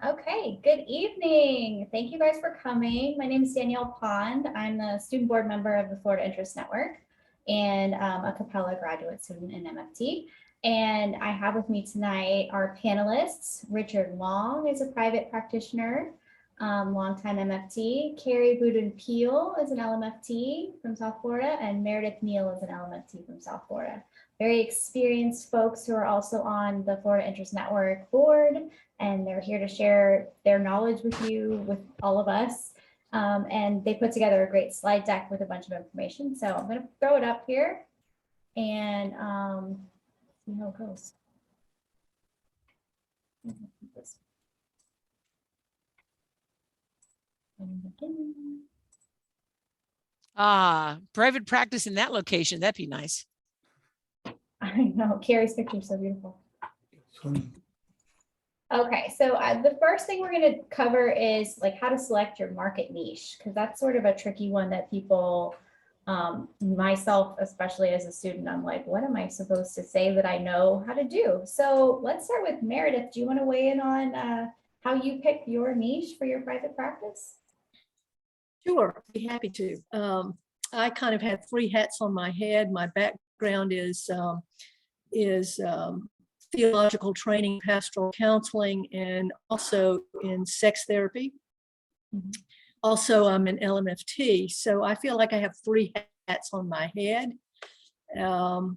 Okay, good evening. Thank you guys for coming. My name is Danielle Pond. I'm the student board member of the Florida Interest Network and a Capella graduate student in MFT. And I have with me tonight our panelists. Richard Long is a private practitioner, longtime MFT. Carrie Boudin-Peel is an LMFT from South Florida, and Meredith Neal is an LMFT from South Florida. Very experienced folks who are also on the Florida Interest Network board, and they're here to share their knowledge with you, with all of us. And they put together a great slide deck with a bunch of information. So I'm going to throw it up here and see how it goes. Private practice in that location. That'd be nice. I know, Carrie's picture is so beautiful. Okay, so the first thing we're going to cover is like how to select your market niche, because that's sort of a tricky one that people, myself, especially as a student, I'm like, what am I supposed to say that I know how to do? So let's start with Meredith. Do you want to weigh in on how you picked your niche for your private practice? Sure, I'd be happy to. I kind of had three hats on my head. My background is theological training, pastoral counseling, and also in sex therapy. Mm-hmm. Also, I'm an LMFT, so I feel like I have three hats on my head. For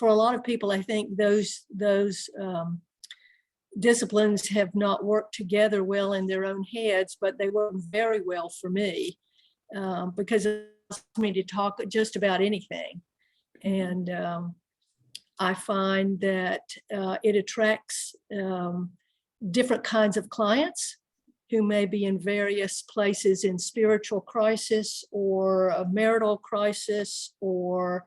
a lot of people, I think those disciplines have not worked together well in their own heads, but they work very well for me because it allows me to talk just about anything. And I find that it attracts different kinds of clients who may be in various places in spiritual crisis or a marital crisis or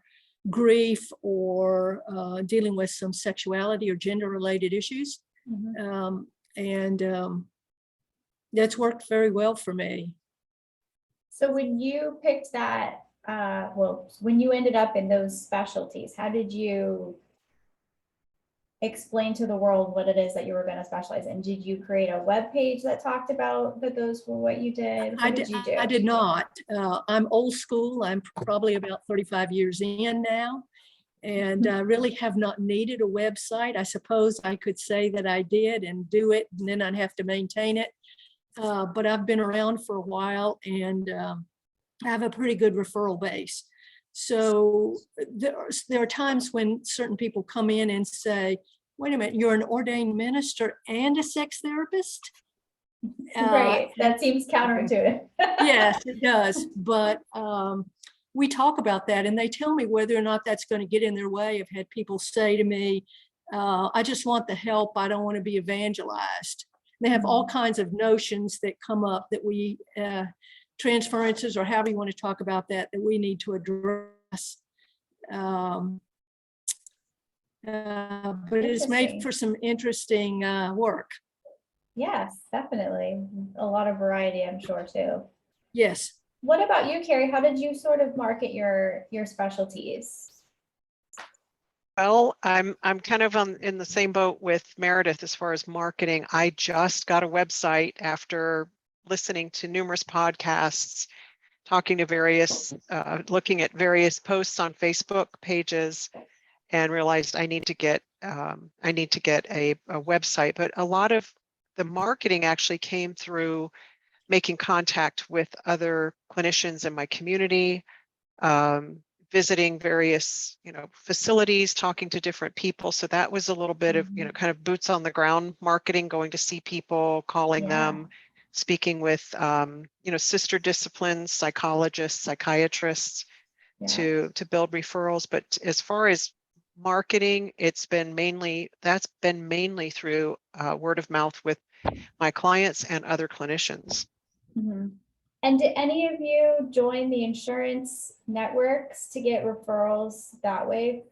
grief or dealing with some sexuality or gender related issues. Mm-hmm. That's worked very well for me. So when you picked that, when you ended up in those specialties, how did you explain to the world what it is that you were going to specialize in? Did you create a web page that talked about that those were what you did? What did you do? I did not. I'm old school. I'm probably about 35 years in now, and I really have not needed a website. I suppose I could say that I did and do it, and then I'd have to maintain it. But I've been around for a while, and I have a pretty good referral base. So there are times when certain people come in and say, wait a minute, you're an ordained minister and a sex therapist? Right, that seems counterintuitive. Yes, it does. But we talk about that, and they tell me whether or not that's going to get in their way. I've had people say to me, I just want the help. I don't want to be evangelized. They have all kinds of notions that come up that we transferences, or however you want to talk about that we need to address. But it is made for some interesting work. Yes, definitely. A lot of variety, I'm sure, too. Yes. What about you, Carrie? How did you sort of market your specialties? Well, I'm kind of in the same boat with Meredith as far as marketing. I just got a website after listening to numerous podcasts, talking to various, looking at various posts on Facebook pages, and realized I need to get a website. But a lot of the marketing actually came through making contact with other clinicians in my community, visiting various, facilities, talking to different people. So that was a little bit of, kind of boots on the ground marketing, going to see people, calling them, speaking with, sister disciplines, psychologists, psychiatrists to build referrals. But as far as marketing, that's been mainly through word of mouth with my clients and other clinicians. Mm-hmm. And did any of you join the insurance networks to get referrals that way?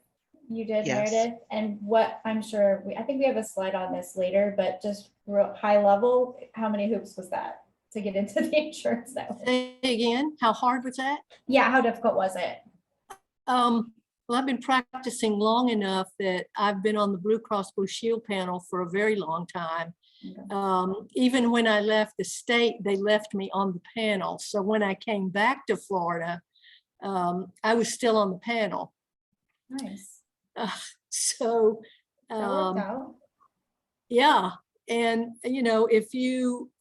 You did, yes. Meredith? And what I'm sure, I think we have a slide on this later, but just real high level, how many hoops was that to get into the insurance network? Say again, how hard was that? Yeah, how difficult was it? Well, Well, I've been practicing long enough that I've been on the Blue Cross Blue Shield panel for a very long time. Okay. Even when I left the state, they left me on the panel. So when I came back to Florida, I was still on the panel. Nice. So, That worked out. yeah. And, you know, if you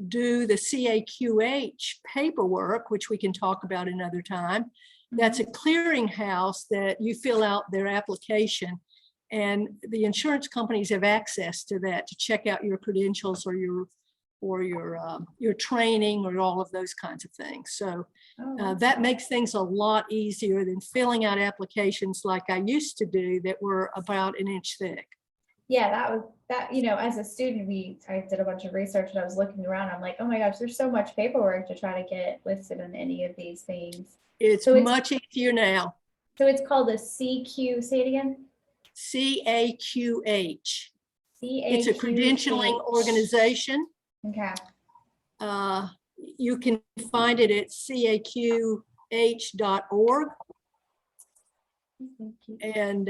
do the CAQH paperwork, which we can talk about another time, that's a clearinghouse that you fill out their application, and the insurance companies have access to that to check out your credentials or your training or all of those kinds of things. So that makes things a lot easier than filling out applications like I used to do that were about an inch thick. Yeah, that, you know, as a student, I did a bunch of research and I was looking around. I'm like, oh my gosh, there's so much paperwork to try to get listed in any of these things. It's So much easier now. So it's called a CQ, say it again. CAQH. CAQH. It's a credentialing organization. Okay. You can find it at caqh.org. And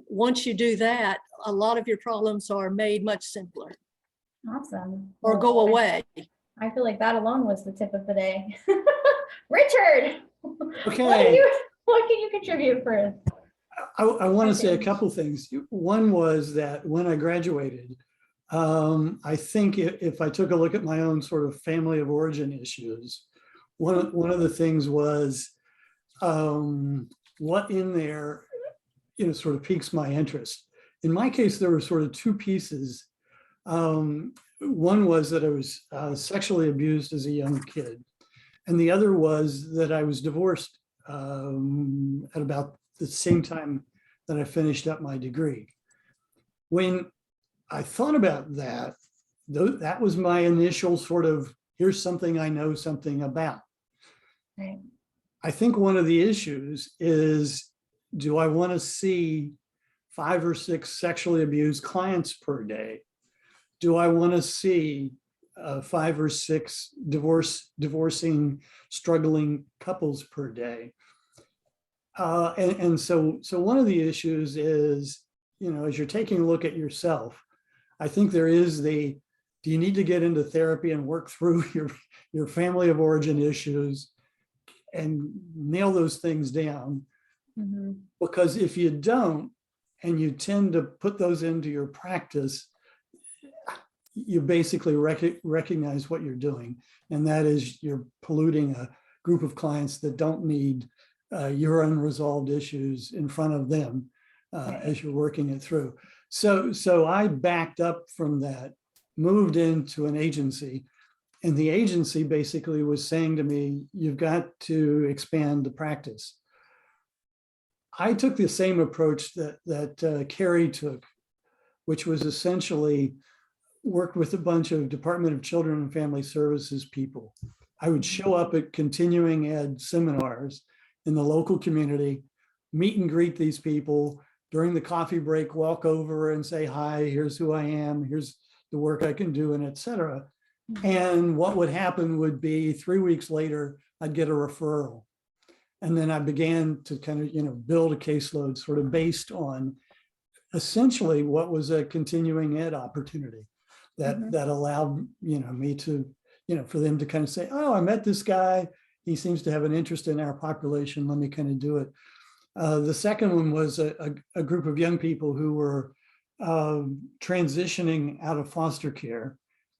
once you do that, a lot of your problems are made much simpler Awesome. or go away. I feel like that alone was the tip of the day. Richard, Okay. what can you contribute for? I want to say a couple things. One was that when I graduated, I think if I took a look at my own sort of family of origin issues, one of the things was what in there, you know, sort of piques my interest. In my case, there were sort of two pieces. One was that I was sexually abused as a young kid. And the other was that I was divorced at about the same time that I finished up my degree. When I thought about that, that was my initial sort of, here's something I know something about. Right. I think one of the issues is, do I want to see 5 or 6 sexually abused clients per day? Do I want to see 5 or 6 divorcing, struggling couples per day? So one of the issues is, you know, as you're taking a look at yourself, I think there is do you need to get into therapy and work through your family of origin issues and nail those things down? Mm-hmm. Because if you don't, and you tend to put those into your practice, you basically recognize what you're doing. And that is you're polluting a group of clients that don't need your unresolved issues in front of them as you're working it through. So I backed up from that, moved into an agency, and the agency basically was saying to me, you've got to expand the practice. I took the same approach that Carrie took, which was essentially worked with a bunch of Department of Children and Family Services people. I would show up at continuing ed seminars in the local community, meet and greet these people during the coffee break, walk over and say, hi, here's who I am, here's the work I can do, and et cetera. And what would happen would be 3 weeks later, I'd get a referral. And then I began to kind of, you know, build a caseload sort of based on essentially what was a continuing ed opportunity that allowed, you know, me to, you know, for them to kind of say, oh, I met this guy. He seems to have an interest in our population. Let me kind of do it. The second one was a group of young people who were transitioning out of foster care,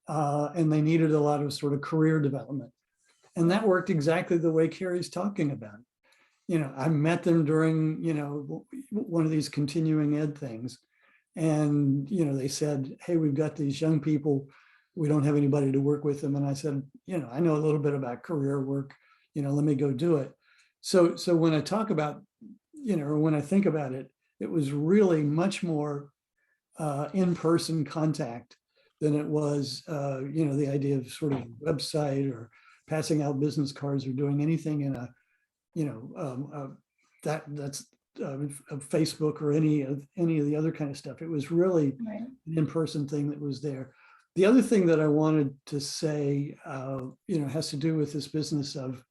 and they needed a lot of sort of career development. And that worked exactly the way Carrie's talking about. You know, I met them during, you know, one of these continuing ed things. And, you know, they said, hey, we've got these young people. We don't have anybody to work with them. And I said, you know, I know a little bit about career work, you know, let me go do it. So when I talk about, you know, when I think about it, it was really much more in-person contact than it was, you know, the idea of sort of website or passing out business cards or doing anything in a, you know, that's Facebook or any of the other kind of stuff. It was really an in-person thing that was there. The other thing that I wanted to say, you know, has to do with this business of,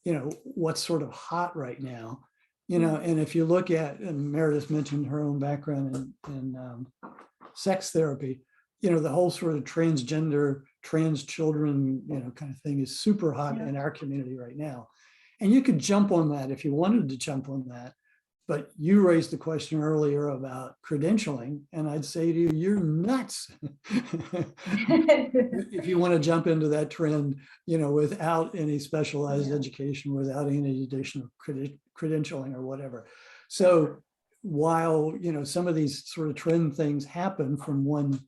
you know, what's sort of hot right now. You know, and if you look at, and Meredith mentioned her own background in sex therapy, you know, the whole sort of transgender, trans children, you know, kind of thing is super hot in our community right now. And you could jump on that if you wanted to jump on that. But you raised the question earlier about credentialing, and I'd say to you, you're nuts. If you want to jump into that trend, you know, without any specialized education, without any additional credentialing or whatever. So while, you know, some of these sort of trend things happen from one,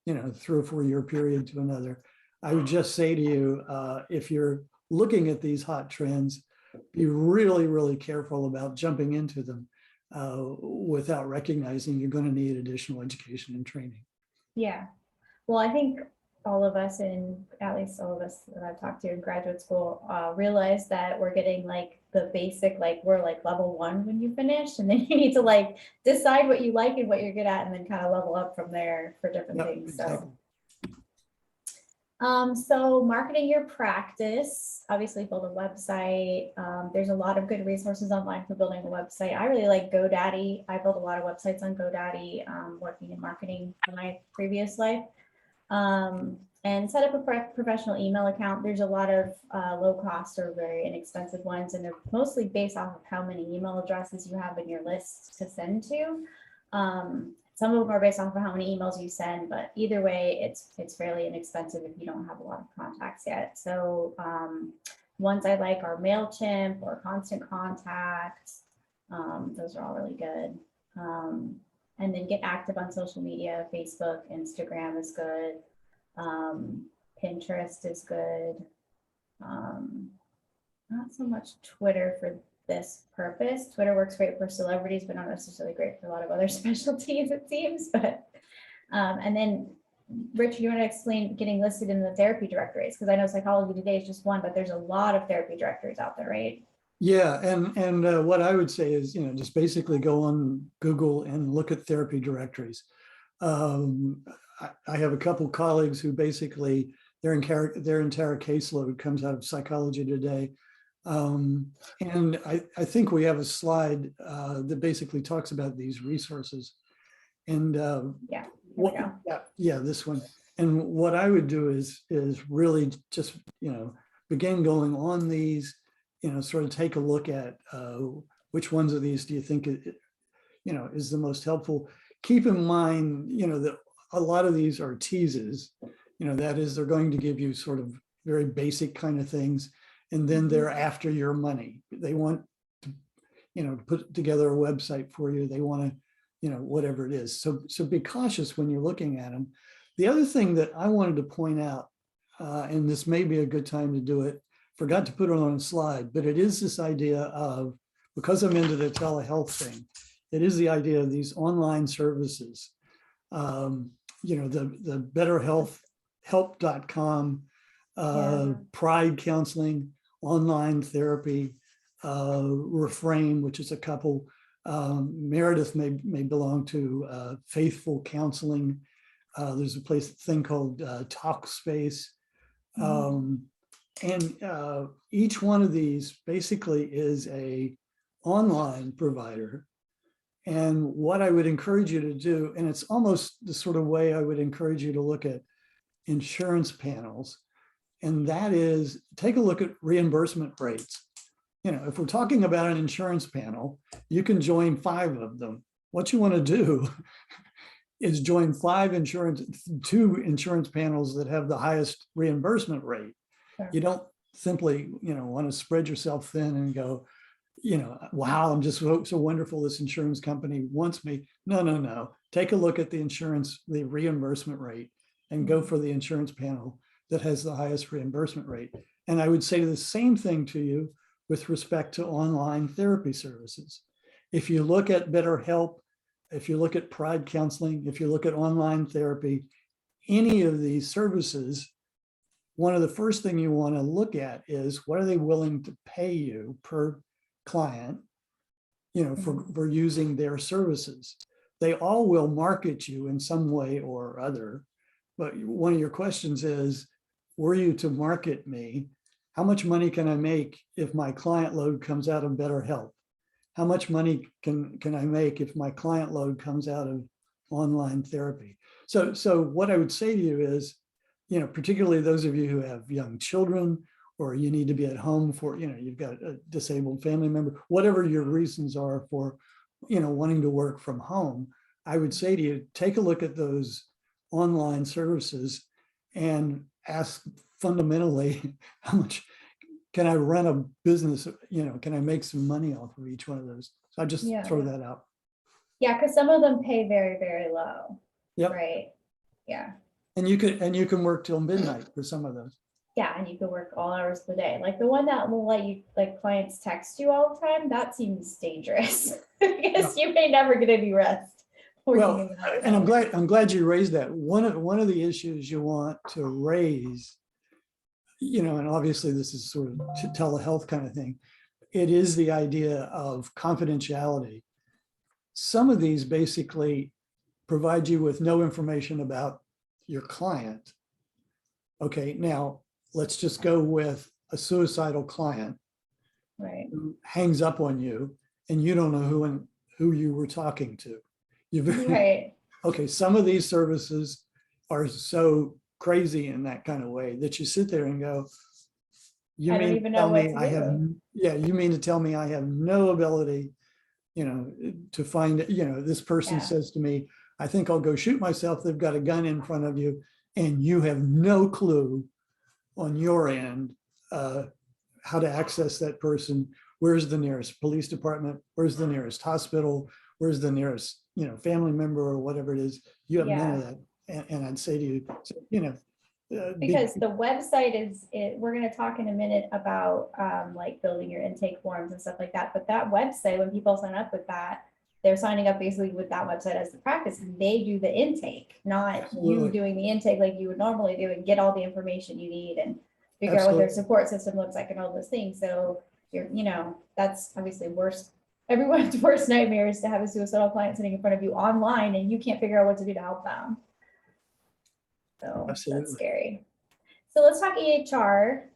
you know, 3 or 4 year period to another, I would just say to you, if you're looking at these hot trends, be really, really careful about jumping into them without recognizing you're going to need additional education and training. Yeah. Well, I think all of us, and at least all of us that I've talked to in graduate school, realize that we're getting like the basic, like we're like level 1 when you finish, and then you need to like decide what you like and what you're good at, and then kind of level up from there for different things. Exactly. So marketing your practice, obviously build a website. There's a lot of good resources online for building a website. I really like GoDaddy. I built a lot of websites on GoDaddy, working in marketing in my previous life. And set up a professional email account. There's a lot of low cost or very inexpensive ones, and they're mostly based off of how many email addresses you have in your list to send to. Some of them are based off of how many emails you send, but either way, it's fairly inexpensive if you don't have a lot of contacts yet. So ones I like are MailChimp or Constant Contact. Those are all really good. And then get active on social media. Facebook, Instagram is good. Pinterest is good. Not so much Twitter for this purpose. Twitter works great for celebrities, but not necessarily great for a lot of other specialties, it seems. But and then Richard, you want to explain getting listed in the therapy directories? Because I know Psychology Today is just one, but there's a lot of therapy directories out there, right? Yeah, and what I would say is, you know, just basically go on Google and look at therapy directories. I have a couple colleagues who basically their entire caseload comes out of Psychology Today. And I think we have a slide that basically talks about these resources. And yeah, this one. And what I would do is really just, you know, begin going on these, you know, sort of take a look at which ones of these do you think, you know, is the most helpful. Keep in mind, you know, that a lot of these are teases, you know, that is, they're going to give you sort of very basic kind of things. And then they're after your money. They want to, you know, put together a website for you. They want to, you know, whatever it is. So be cautious when you're looking at them. The other thing that I wanted to point out, and this may be a good time to do it, forgot to put it on a slide, but it is this idea of, because I'm into the telehealth thing, it is the idea of these online services. You know, the betterhelp.com, Pride Counseling, online therapy, Refrain, which is a couple. Meredith may belong to Faithful Counseling. There's a thing called Talkspace. And each one of these basically is a online provider. And what I would encourage you to do, and it's almost the sort of way I would encourage you to look at insurance panels, and that is take a look at reimbursement rates. You know, if we're talking about an insurance panel, you can join 5 of them. What you want to do is join 2 insurance panels that have the highest reimbursement rate. Sure. You don't simply, you know, want to spread yourself thin and go, you know, wow, I'm just so wonderful. This insurance company wants me. No. Take a look at the reimbursement rate and go for the insurance panel that has the highest reimbursement rate. And I would say the same thing to you with respect to online therapy services. If you look at BetterHelp, if you look at Pride Counseling, if you look at online therapy, any of these services, one of the first thing you want to look at is what are they willing to pay you per client, you know, for using their services. They all will market you in some way or other. But one of your questions is, were you to market me, how much money can I make if my client load comes out of BetterHelp? how much money can I make if my client load comes out of online therapy? So what I would say to you is, particularly those of you who have young children, or you need to be at home for, you've got a disabled family member, whatever your reasons are for, wanting to work from home, I would say to you, take a look at those online services and ask fundamentally, how much can I run a business? Can I make some money off of each one of those? So I just Yeah. throw that out. Yeah, because some of them pay very, very low. Yep. Right. Yeah. And you can work till midnight for some of those. Yeah, and you could work all hours of the day. Like the one that will let you, like clients text you all the time, that seems dangerous because you may never get any rest. Well, working in that and hours. I'm glad you raised that. One of the issues you want to raise, and obviously this is sort of telehealth kind of thing. It is the idea of confidentiality. Some of these basically provide you with no information about your client. Okay, now let's just go with a suicidal client Right. who hangs up on you and you don't know who you were talking to. Right. Okay, some of these services are so crazy in that kind of way that you sit there and go, you I don't mean to even know tell what me to I have, do. you mean to tell me I have no ability, to find, this person Yeah. says to me, I think I'll go shoot myself. They've got a gun in front of you and you have no clue on your end how to access that person. Where's the nearest police department? Where's the nearest hospital? Where's the nearest, family member or whatever it is? You have none of that. And I'd say to you, Because the website we're going to talk in a minute about like building your intake forms and stuff like that. But that website, when people sign up with that, they're signing up basically with that website as the practice, and they do the intake, not Absolutely. you doing the intake like you would normally do and get all the information you need and figure out what their Absolutely. support system looks like and all those things. So that's obviously worse. Everyone's worst nightmare is to have a suicidal client sitting in front of you online and you can't figure out what to do to help them. So Absolutely. that's scary. So let's talk EHR.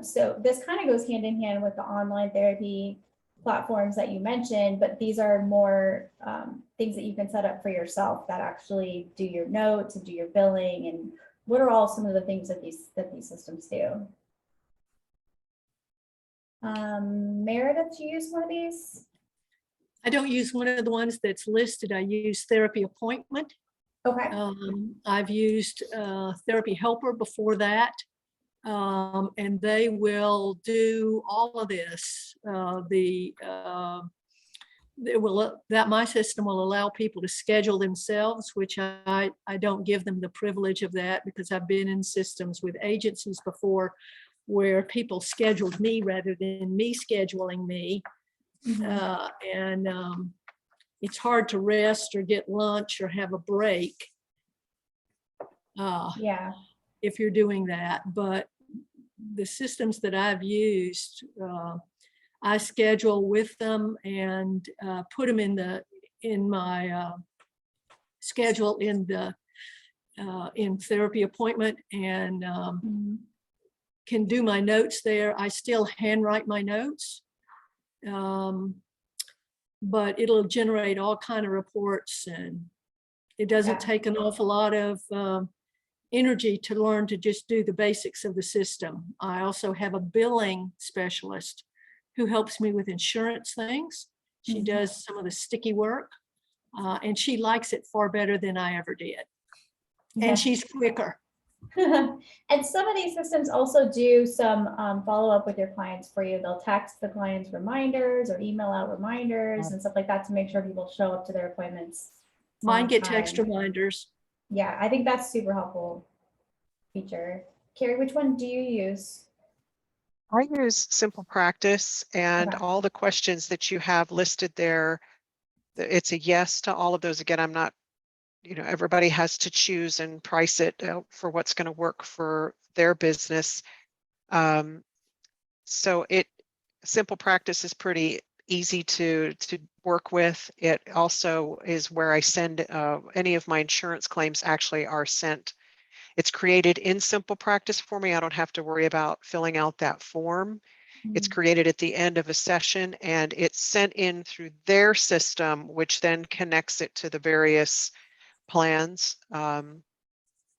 So this kind of goes hand in hand with the online therapy platforms that you mentioned, but these are more things that you can set up for yourself that actually do your notes and do your billing. And what are all some of the things that these systems do? Meredith, do you use one of these? I don't use one of the ones that's listed. I use Therapy Appointment. Okay. I've used Therapy Helper before that. And they will do all of this. My system will allow people to schedule themselves, which I don't give them the privilege of that because I've been in systems with agencies before where people scheduled me rather than me scheduling me. And it's hard to rest or get lunch or have a break if you're doing that. But the systems that I've used, I schedule with them and put them in my schedule in Therapy Appointment, and can do my notes there. I still handwrite my notes, but it'll generate all kind of reports, and it doesn't take an awful lot of energy to learn to just do the basics of the system. I also have a billing specialist who helps me with insurance things. She does some of the sticky work, and she likes it far better than I ever did. And she's quicker. And some of these systems also do some follow-up with your clients for you. They'll text the clients reminders or email out reminders and stuff like that to make sure people show up to their appointments. Mine get text reminders. Yeah, I think that's super helpful feature. Carrie, which one do you use? I use Simple Practice, and all the questions that you have listed there, it's a yes to all of those. Again, I'm not, everybody has to choose and price it for what's going to work for their business. So Simple Practice is pretty easy to work with. It also is where I send any of my insurance claims actually are sent. It's created in Simple Practice for me. I don't have to worry about filling out that form. It's created at the end of a session and it's sent in through their system, which then connects it to the various plans.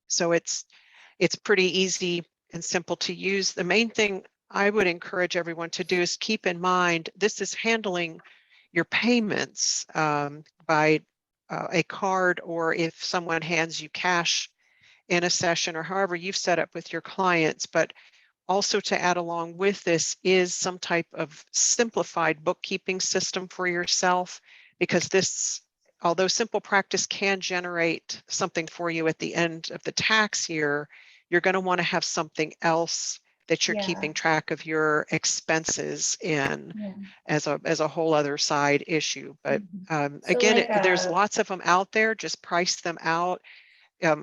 So it's pretty easy and simple to use. The main thing I would encourage everyone to do is keep in mind, this is handling your payments by a card, or if someone hands you cash in a session, or however you've set up with your clients. But also to add along with this is some type of simplified bookkeeping system for yourself, because this, although Simple Practice can generate something for you at the end of the tax year, you're going to want to have something else that you're keeping track of your expenses in as a whole other side issue. But again, there's lots of them out there. Just price them out.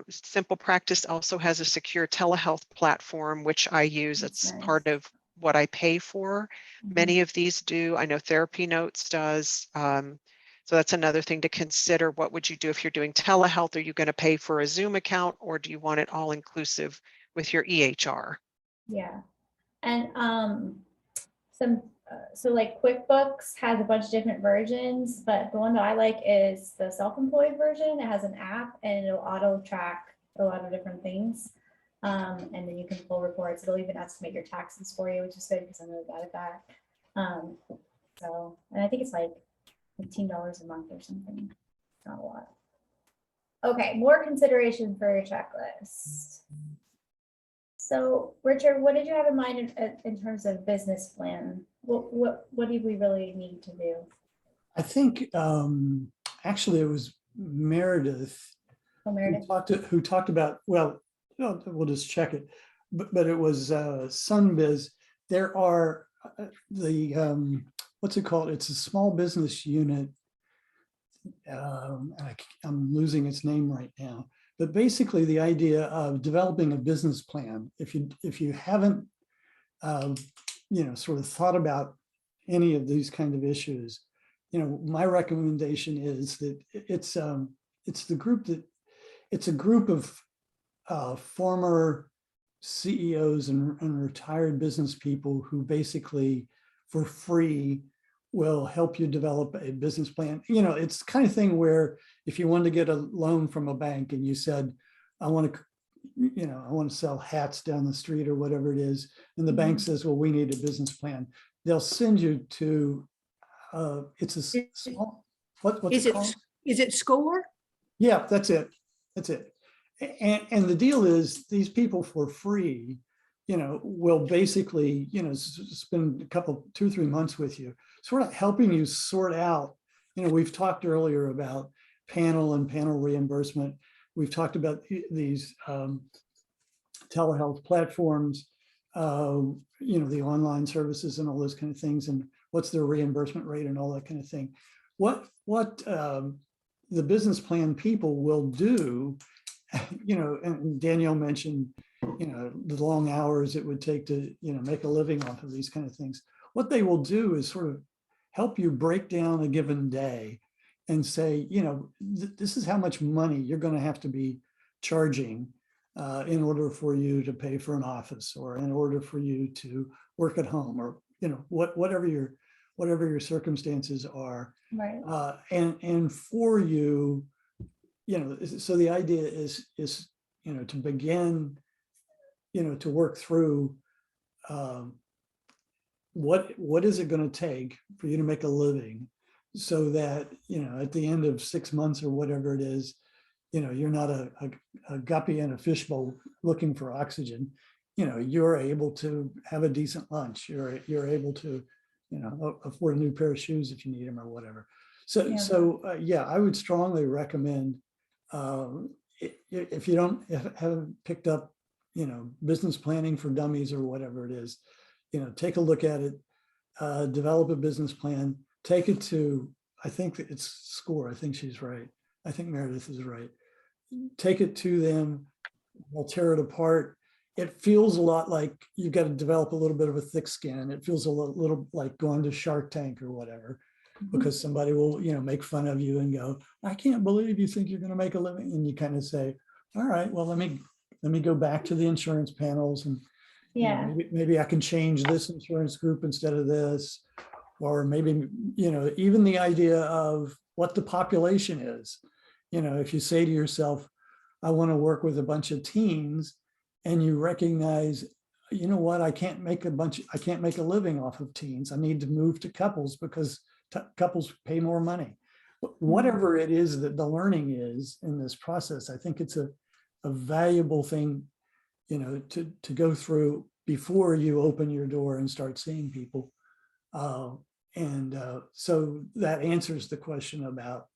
Simple Practice also has a secure telehealth platform, which I use. It's part of what I pay for. Many of these do. I know Therapy Notes does. So that's another thing to consider. What would you do if you're doing telehealth? Are you going to pay for a Zoom account, or do you want it all inclusive with your EHR? Yeah. And so like QuickBooks has a bunch of different versions, but the one that I like is the self-employed version. It has an app and it'll auto track a lot of different things. And then you can pull reports. It'll even estimate your taxes for you, which is good because I'm really bad at that. So, and I think it's like $15 a month or something. Not a lot. Okay, more consideration for your checklist. So, Richard, what did you have in mind in terms of business plan? What do we really need to do? I think actually it was Meredith, who talked about, well, we'll just check it, but it was Sunbiz. There are what's it called? It's a small business unit. I'm losing its name right now. But basically, the idea of developing a business plan, if you haven't, sort of thought about any of these kind of issues, my recommendation is that it's a group of former CEOs and retired business people who basically, for free, will help you develop a business plan. It's the kind of thing where if you wanted to get a loan from a bank and you said, I want to sell hats down the street or whatever it is, and the bank says, well, we need a business plan, they'll send you to, it's a small, what's it called? Is it SCORE? Yeah, that's it. And the deal is, these people for free, will basically, spend a couple, 2-3 months with you, sort of helping you sort out, we've talked earlier about panel reimbursement. We've talked about these telehealth platforms, the online services and all those kind of things, and what's their reimbursement rate and all that kind of thing. What the business plan people will do, and Danielle mentioned, the long hours it would take to, make a living off of these kind of things. What they will do is sort of help you break down a given day and say, this is how much money you're going to have to be charging in order for you to pay for an office, or in order for you to work at home, or, whatever your circumstances are. Right. And for you, so the idea is, to begin, to work through what is it going to take for you to make a living, so that, at the end of 6 months or whatever it is, you're not a guppy in a fishbowl looking for oxygen. You're able to have a decent lunch. You're able to, afford a new pair of shoes if you need them or whatever. So I would strongly recommend, if you haven't picked up, business planning for dummies or whatever it is, take a look at it, develop a business plan, take it to, I think it's SCORE. I think she's right. I think Meredith is right. Take it to them, they'll tear it apart. It feels a lot like you've got to develop a little bit of a thick skin. It feels a little like going to Shark Tank or whatever, because somebody will, make fun of you and go, I can't believe you think you're going to make a living. And you kind of say, all right, well, let me go back to the insurance panels and, You know, Yeah. maybe I can change this insurance group instead of this, or maybe, you know, even the idea of what the population is. You know, if you say to yourself, I want to work with a bunch of teens, and you recognize, you know what, I can't make a living off of teens. I need to move to couples because couples pay more money. Whatever it is that the learning is in this process, I think it's a valuable thing, you know, to go through before you open your door and start seeing people. So that answers the question about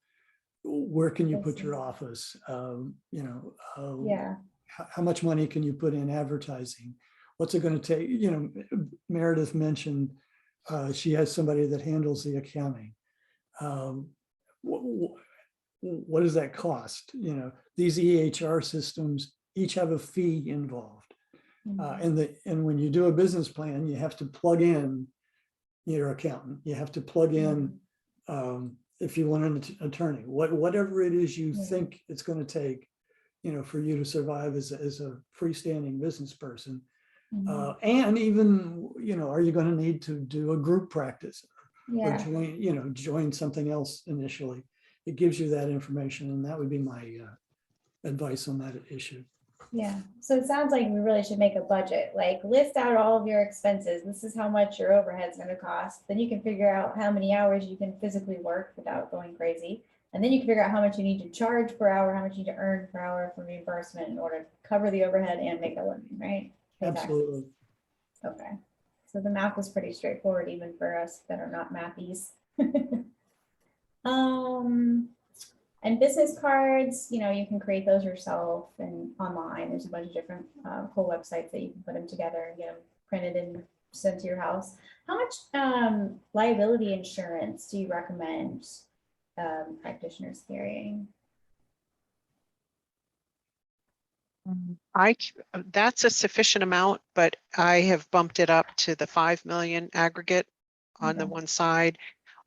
where can you put your office? You know, Yeah. how much money can you put in advertising? What's it going to take? You know, Meredith mentioned she has somebody that handles the accounting. What does that cost? You know, these EHR systems each have a fee involved. And when you do a business plan, you have to plug in your accountant. You have to plug in, if you want an attorney, whatever it is you think it's going to take, you know, for you to survive as a freestanding business person. And even, you know, are you going to need to do a group practice or join something else initially? It gives you that information, and that would be my advice on that issue. Yeah, so it sounds like we really should make a budget, like list out all of your expenses. This is how much your overhead's gonna cost. Then you can figure out how many hours you can physically work without going crazy. And then you can figure out how much you need to charge per hour, how much you need to earn per hour for reimbursement in order to cover the overhead and make a living, right? Absolutely. Okay, so the math is pretty straightforward even for us that are not mathies. And business cards, you know, you can create those yourself and online. There's a bunch of different cool websites that you can put them together and get them printed and sent to your house. How much liability insurance do you recommend practitioners carrying? That's a sufficient amount, but I have bumped it up to the 5 million aggregate on the one side.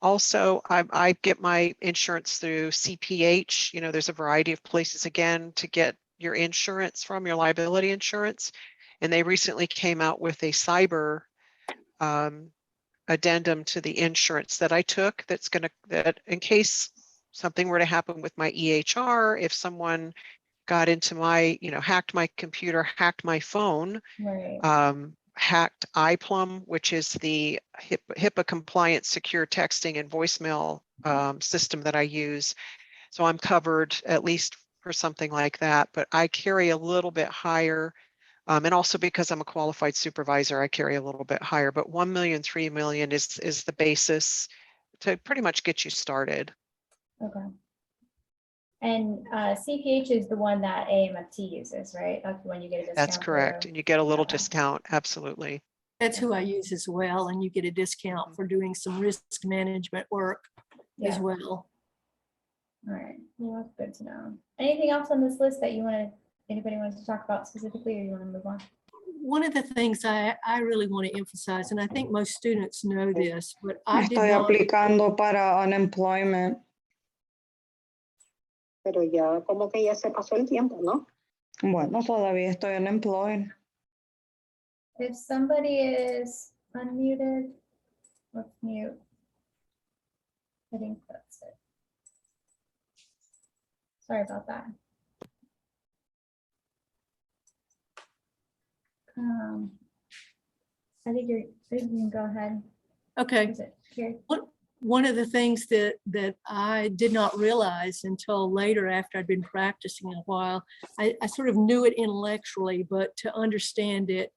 Also, I get my insurance through CPH. You know, there's a variety of places again to get your insurance from, your liability insurance. And they recently came out with a cyber addendum to the insurance that I took that in case something were to happen with my EHR, if someone got into my, you know, hacked my computer, hacked my phone, hacked iPlum, which is the HIPAA compliant secure texting and voicemail system that I use. So I'm covered at least for something like that, but I carry a little bit higher. And also because I'm a qualified supervisor, I carry a little bit higher, but 1 million, 3 million is the basis to pretty much get you started. Okay. And CPH is the one that AMFT uses, right? That's the one you get a discount. That's correct. Through. And you get a little discount. Absolutely. That's who I use as well. And you get a discount for doing some risk management work as well. All right. Well, that's good to know. Anything else on this list that anybody wants to talk about specifically, or you want to move on? One of the things I really want to emphasize, and I think most students know this, but I did Estoy not. aplicando para unemployment. Pero ya como que ya se pasó el tiempo, ¿no? Bueno, todavía estoy unemployed. If somebody is unmuted, let's mute. I think that's it. Sorry about that. I think you can go ahead. Okay. Is it here? One of the things that I did not realize until later after I'd been practicing a while, I sort of knew it intellectually, but to understand it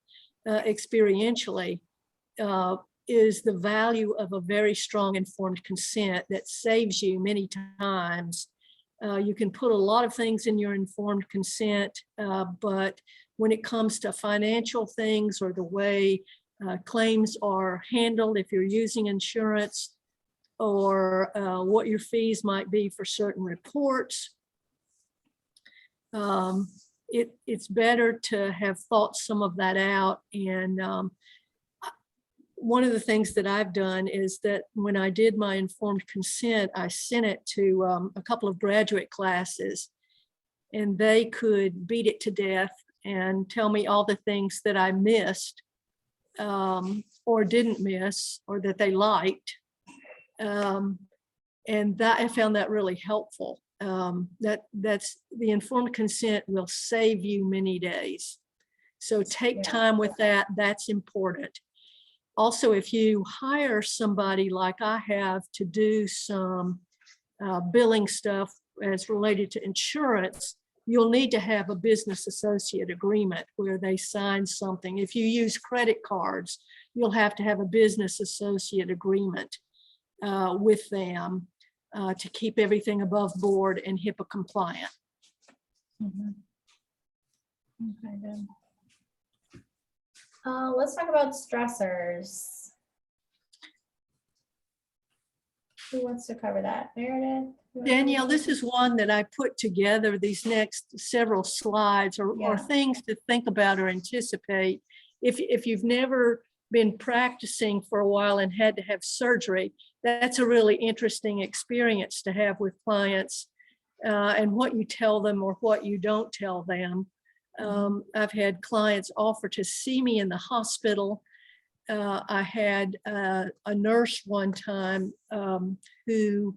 experientially is the value of a very strong informed consent that saves you many times. You can put a lot of things in your informed consent, but when it comes to financial things or the way claims are handled, if you're using insurance, or what your fees might be for certain reports, it's better to have thought some of that out. And one of the things that I've done is that when I did my informed consent, I sent it to a couple of graduate classes, and they could beat it to death and tell me all the things that I missed or didn't miss or that they liked. And that I found that really helpful. That's the informed consent will save you many days. So take time with that. That's important. Also, if you hire somebody like I have to do some billing stuff as related to insurance, you'll need to have a business associate agreement where they sign something. If you use credit cards, you'll have to have a business associate agreement with them to keep everything above board and HIPAA compliant. Okay, good. Let's talk about stressors. Who wants to cover that? Meredith? Danielle, this is one that I put together. These next several slides are things to think about or anticipate. If you've never been practicing for a while and had to have surgery, that's a really interesting experience to have with clients, and what you tell them or what you don't tell them. I've had clients offer to see me in the hospital. I had a nurse one time who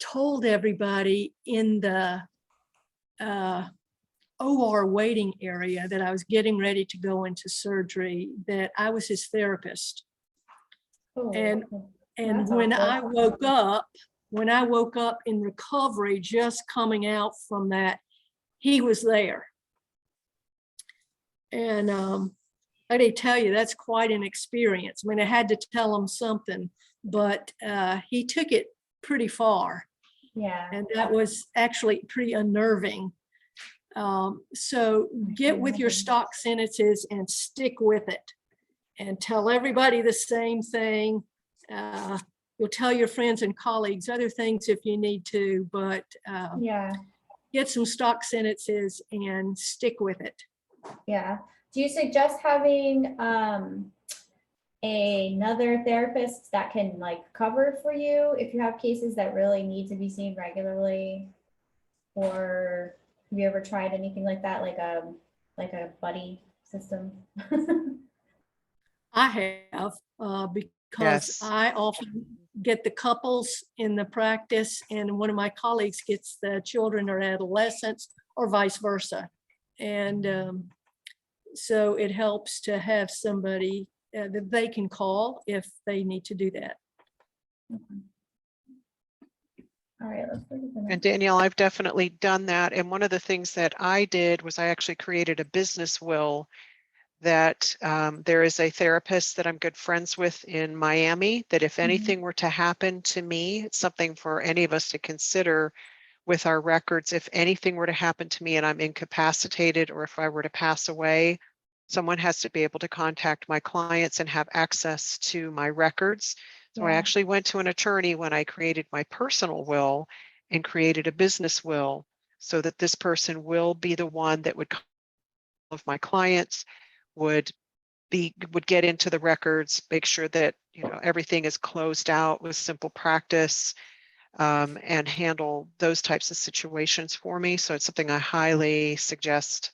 told everybody in the OR waiting area that I was getting ready to go into surgery, that I was his therapist. Oh, And that's when awful. I woke up in recovery, just coming out from that, he was there. And I did tell you, that's quite an experience. I mean, I had to tell him something, but he took it pretty far. Yeah. And that was actually pretty unnerving. So get with your stock sentences and stick with it and tell everybody the same thing. You'll tell your friends and colleagues other things if you need to, but get some stock sentences and stick with it. Yeah. Do you suggest having another therapist that can like cover for you if you have cases that really need to be seen regularly? Or have you ever tried anything like that, like a buddy system? I have, because I often get the couples in the practice, and one of my colleagues gets the children or adolescents, or vice versa. And so it helps to have somebody that they can call if they need to do that. All right, let's look at the And next. Danielle, I've definitely done that. And one of the things that I did was I actually created a business will that there is a therapist that I'm good friends with in Miami, that if anything were to happen to me, it's something for any of us to consider with our records. If anything were to happen to me and I'm incapacitated, or if I were to pass away, someone has to be able to contact my clients and have access to my records. So I actually went to an attorney when I created my personal will and created a business will, so that this person will be the one that would of my clients, would get into the records, make sure that everything is closed out with simple practice, and handle those types of situations for me. So it's something I highly suggest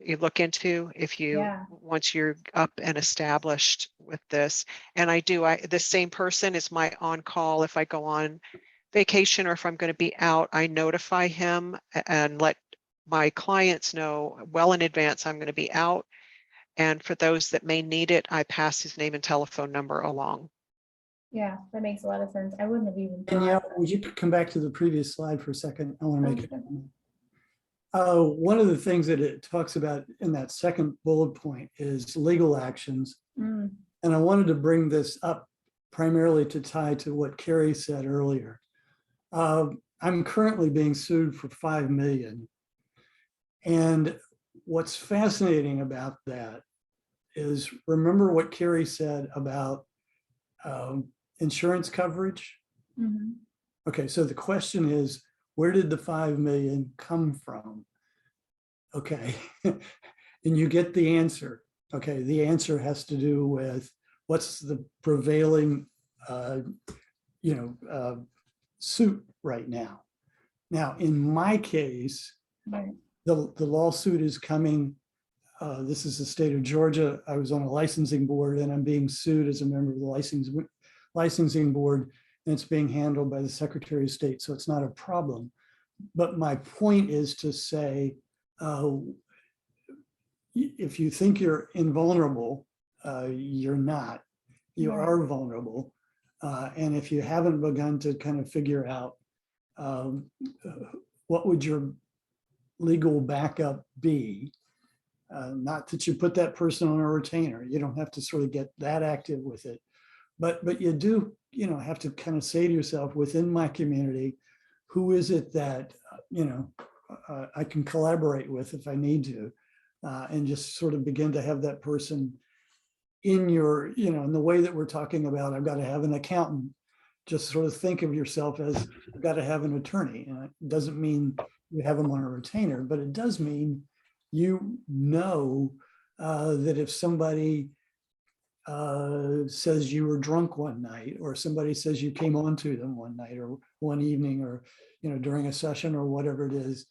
you look into if you once you're up and established with this. And the same person is my on-call. If I go on vacation or if I'm going to be out, I notify him and let my clients know well in advance I'm going to be out. And for those that may need it, I pass his name and telephone number along. Yeah, that makes a lot of sense. I wouldn't have even thought. Danielle, would you come back to the previous slide for a second? I want to make it. One of the things that it talks about in that second bullet point is legal actions. And I wanted to bring this up primarily to tie to what Carrie said earlier. I'm currently being sued for $5 million. And what's fascinating about that is, remember what Carrie said about insurance coverage? Okay, so the question is, where did the $5 million come from? Okay, and you get the answer. Okay, the answer has to do with what's the prevailing, suit right now. Now, in my case, the lawsuit is coming this is the state of Georgia. I was on a licensing board and I'm being sued as a member of the licensing board, and it's being handled by the Secretary of State, so it's not a problem. But my point is to say, if you think you're invulnerable, you're not. You Yeah. are vulnerable. And if you haven't begun to kind of figure out what would your legal backup be, not that you put that person on a retainer, you don't have to sort of get that active with it, but you do, have to kind of say to yourself, within my community, who is it that, I can collaborate with if I need to, and just sort of begin to have that person in your, in the way that we're talking about, I've got to have an accountant, just sort of think of yourself as, I've got to have an attorney. And it doesn't mean you have them on a retainer, but it does mean that if somebody says you were drunk one night, or somebody says you came on to them one night or one evening, or during a session or whatever it is,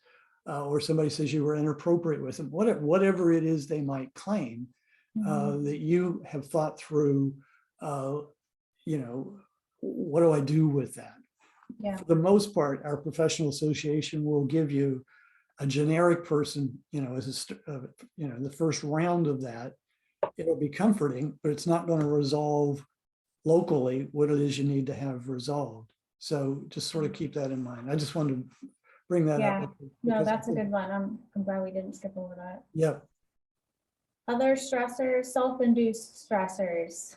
or somebody says you were inappropriate with them, whatever it is they might claim, that you have thought through, what do I do with that? Yeah. For the most part, our professional association will give you a generic person, as the first round of that. It'll be comforting, but it's not going to resolve locally what it is you need to have resolved. So just sort of keep that in mind. I just wanted to bring that Yeah. up. No, that's a good one. I'm glad we didn't skip over that. Yeah. Other stressors, self-induced stressors.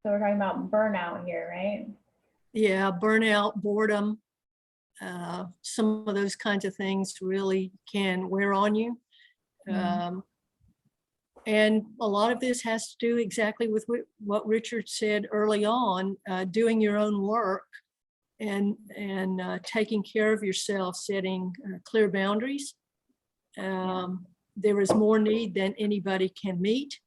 So we're talking about burnout here, right? Yeah, burnout, boredom, some of those kinds of things really can wear on you. And a lot of this has to do exactly with what Richard said early on, doing your own work and taking care of yourself, setting clear boundaries. There is more need than anybody can meet.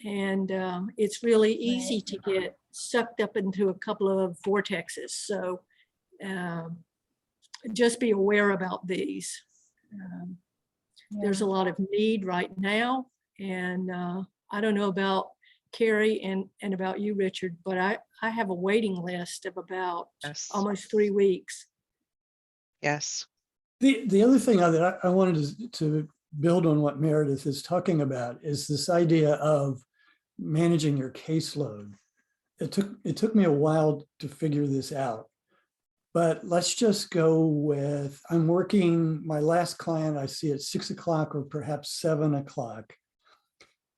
And it's really easy to get sucked up into a couple of vortexes. So just be aware about these. There's a lot of need right now. And I don't know about Carrie and about you, Richard, but I have a waiting list of about almost 3 weeks. Yes. The other thing that I wanted to build on what Meredith is talking about is this idea of managing your caseload. It took me a while to figure this out, but let's just go with, I'm working, my last client I see at 6 o'clock or perhaps 7 o'clock.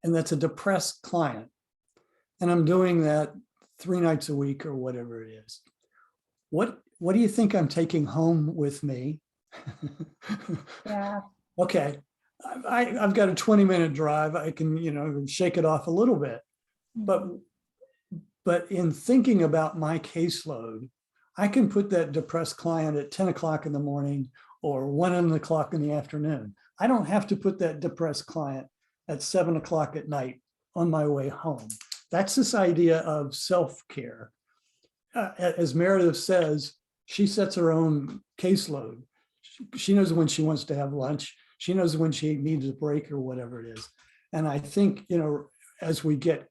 And that's a depressed client. And I'm doing that 3 nights a week or whatever it is. What do you think I'm taking home with me? Yeah. Okay. I've got a 20-minute drive. I can, shake it off a little bit. But in thinking about my caseload, I can put that depressed client at 10 o'clock in the morning or 1 o'clock in the afternoon. I don't have to put that depressed client at 7 o'clock at night on my way home. That's this idea of self-care. As Meredith says, she sets her own caseload. She knows when she wants to have lunch. She knows when she needs a break or whatever it is. And I think, as we get,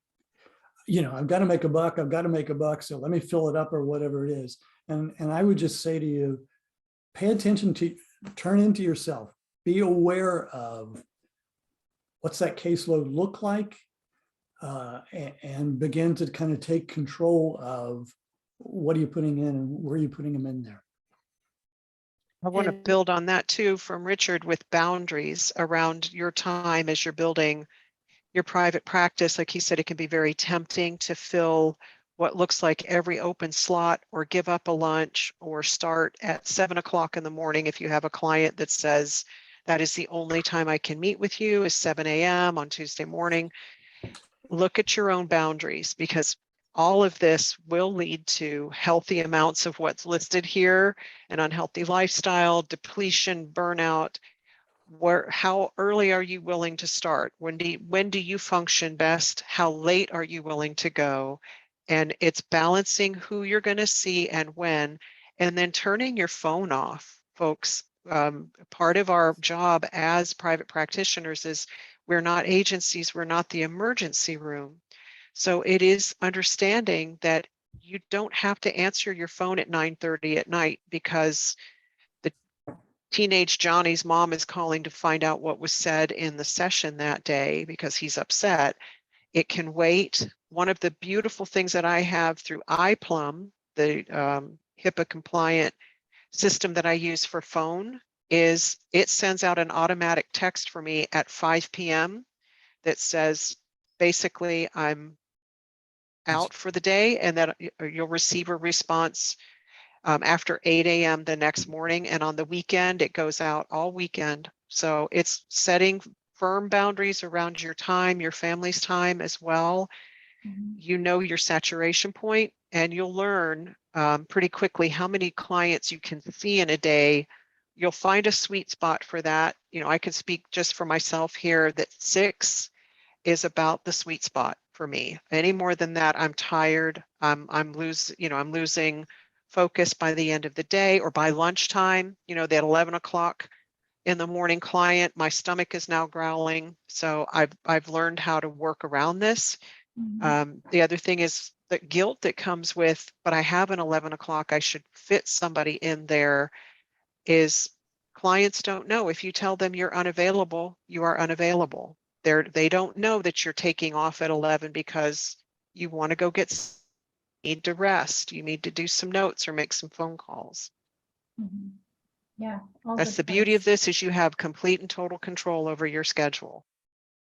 I've got to make a buck, so let me fill it up or whatever it is. And I would just say to you, pay attention to, turn into yourself, be aware of what's that caseload look like, and begin to kind of take control of what are you putting in and where are you putting them in there. I want to build on that too from Richard with boundaries around your time as you're building your private practice. Like he said, it can be very tempting to fill what looks like every open slot or give up a lunch or start at 7 o'clock in the morning. If you have a client that says that is the only time I can meet with you is 7 a.m. on Tuesday morning, look at your own boundaries, because all of this will lead to healthy amounts of what's listed here, an unhealthy lifestyle, depletion, burnout. How early are you willing to start? When do you function best? How late are you willing to go? And it's balancing who you're going to see and when, and then turning your phone off, folks. Part of our job as private practitioners is We're not agencies, we're not the emergency room. So it is understanding that you don't have to answer your phone at 9:30 at night because the teenage Johnny's mom is calling to find out what was said in the session that day because he's upset. It can wait. One of the beautiful things that I have through iPlum, the HIPAA compliant system that I use for phone, is it sends out an automatic text for me at 5 p.m. that says, basically, I'm out for the day, and that you'll receive a response after 8 a.m. the next morning. And on the weekend, it goes out all weekend. So it's setting firm boundaries around your time, your family's time as well. You know your saturation point, and you'll learn pretty quickly how many clients you can see in a day. You'll find a sweet spot for that. You know, I can speak just for myself here that 6 is about the sweet spot for me. Any more than that, I'm tired. I'm losing focus by the end of the day or by lunchtime. You know, that 11 o'clock in the morning client, my stomach is now growling. So I've learned how to work around this. The other thing is the guilt that comes with, but I have an 11 o'clock, I should fit somebody in there, is clients don't know. If you tell them you're unavailable, you are unavailable. They don't know that you're taking off at 11 because you want to go need to rest. You need to do some notes or make some phone calls. Yeah. That's the beauty of this, is you have complete and total control over your schedule.